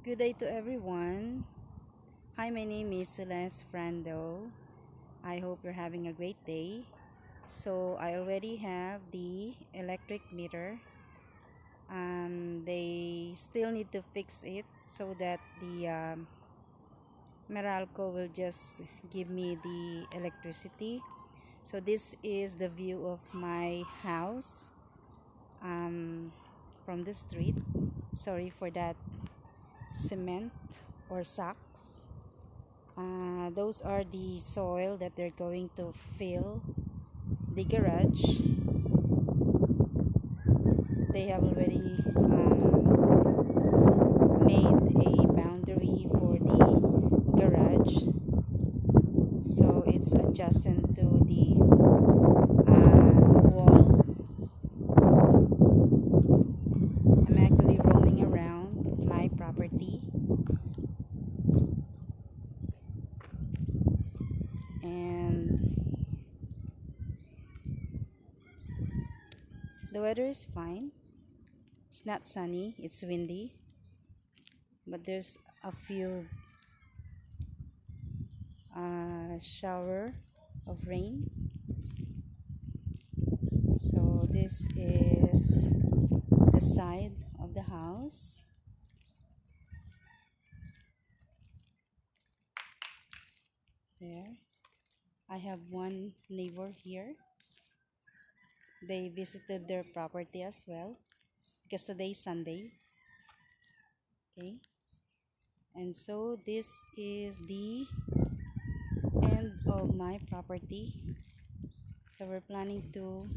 Good day to everyone. Hi, my name is Celeste Frando. I hope you're having a great day. So, I already have the electric meter. They still need to fix it so that the Meralco will just give me the electricity. So, this is the view of my house from the street. Sorry for that cement or socks. Those are the soil that they're going to fill the garage. They have already made a boundary for the garage, so it's adjacent to the wall. I'm actually roaming around my property, and the weather is fine. It's not sunny, it's windy, but there's a few shower of rain. So this is the side of the house. There, I have one neighbor here. They visited their property as well because today is Sunday. Okay, and so this is the end of my property. So we're planning to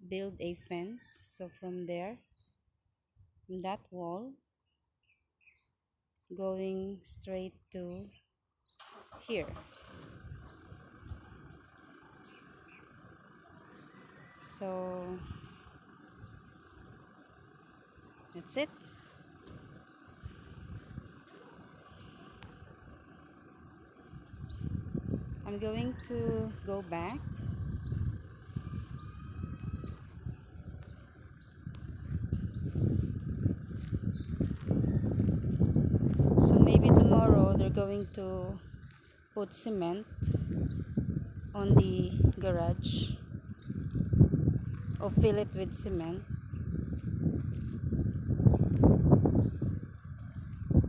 build a fence. So from there, from that wall, going straight to here. So that's it. I'm going to go back. So maybe tomorrow they're going to put cement on the garage or fill it with cement,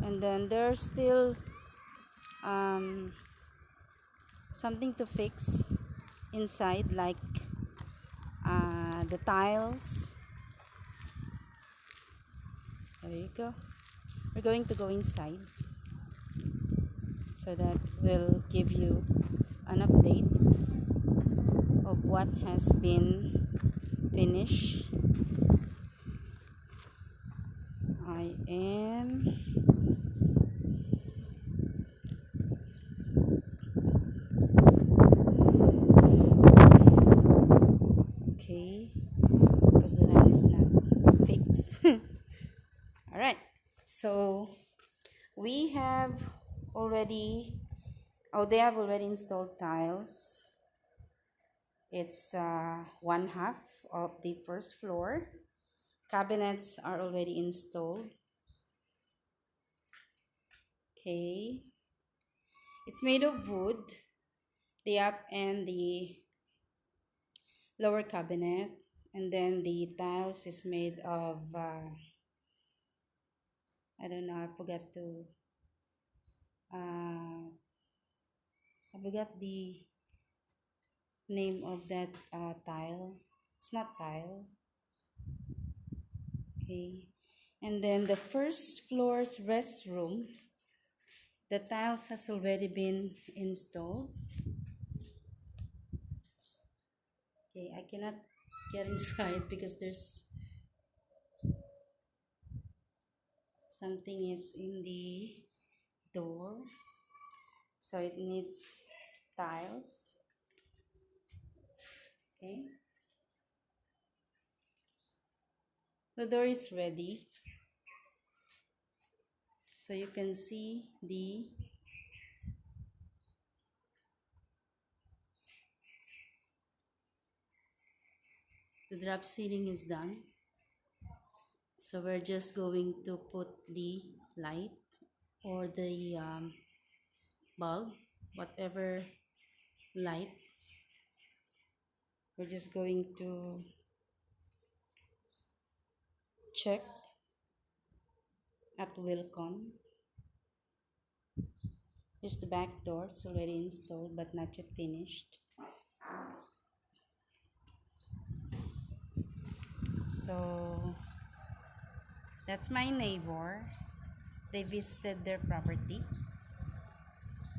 and then there's still something to fix inside, like the tiles. There you go. We're going to go inside so that will give you an update of what has been finished. I am okay because the line is not fixed. All right, so we have already they have already installed tiles. It's one half of the first floor. Cabinets are already installed. Okay, it's made of wood, the up and the lower cabinet, and then the tiles is made of I don't know, uh, I forgot the name of that tile. It's not tile. Okay, and then the first floor's restroom, the tiles has already been installed. Okay, I cannot get inside because there's something is in the door, so it needs tiles. Okay, the door is ready, so you can see the drop ceiling is done. So we're just going to put the light or the bulb, whatever light. We're just going to check at Wilcon. Here's the back door. It's already installed but not yet finished. So that's my neighbor. They visited their property.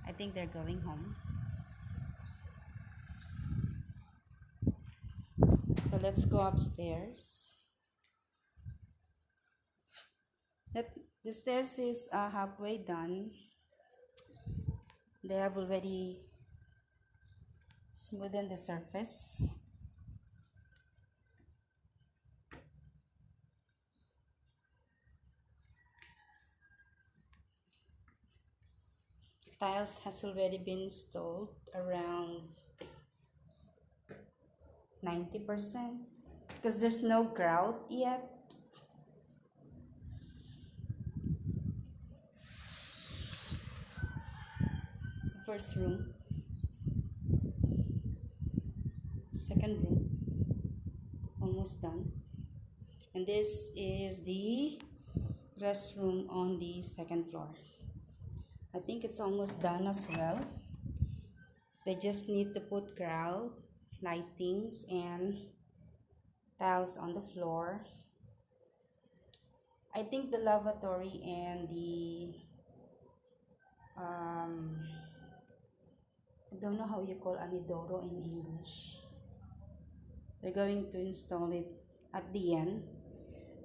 I think they're going home. So let's go upstairs. The stairs is halfway done. They have already smoothened the surface. Tiles has already been installed around 90% because there's no grout yet. First room, second room, almost done, and this is the restroom on the second floor. I think it's almost done as well. They just need to put grout, lightings, and tiles on the floor. I think the lavatory and the I don't know how you call anidoro in English. They're going to install it at the end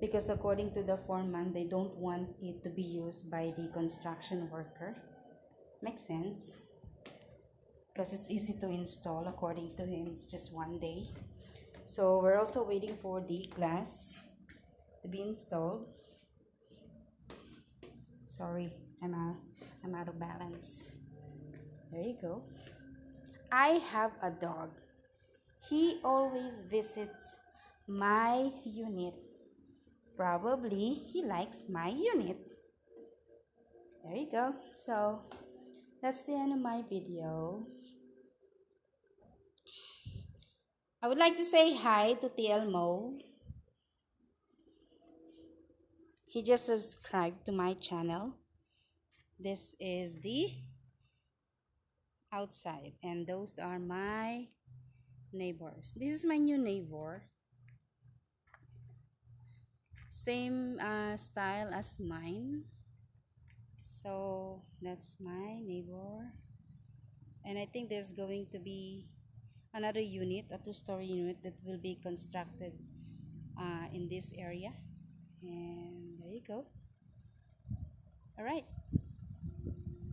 because according to the foreman, they don't want it to be used by the construction worker. Makes sense because it's easy to install. According to him, it's just one day. So we're also waiting for the glass to be installed. Sorry, I'm out of balance. There you go. I have a dog. He always visits my unit. Probably he likes my unit. There you go. So that's the end of my video. I would like to say hi to TL Mo. He just subscribed to my channel. This is the outside and those are my neighbors. This is my new neighbor. Same style as mine. So that's my neighbor. And I think there's going to be another unit, a two-story unit that will be constructed in this area. And there you go. All right.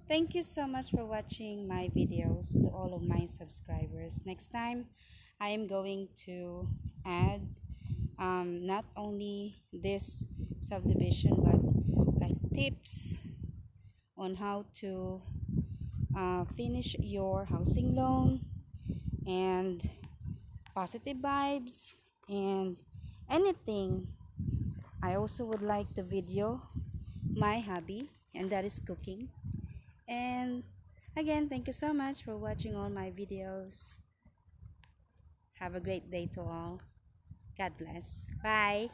Thank you so much for watching my videos to all of my subscribers. Next time, I am going to add not only this subdivision but like tips on how to finish your housing loan and positive vibes and anything. I also would like to video my hobby, and that is cooking. And again, thank you so much for watching all my videos. Have a great day to all. God bless. Bye.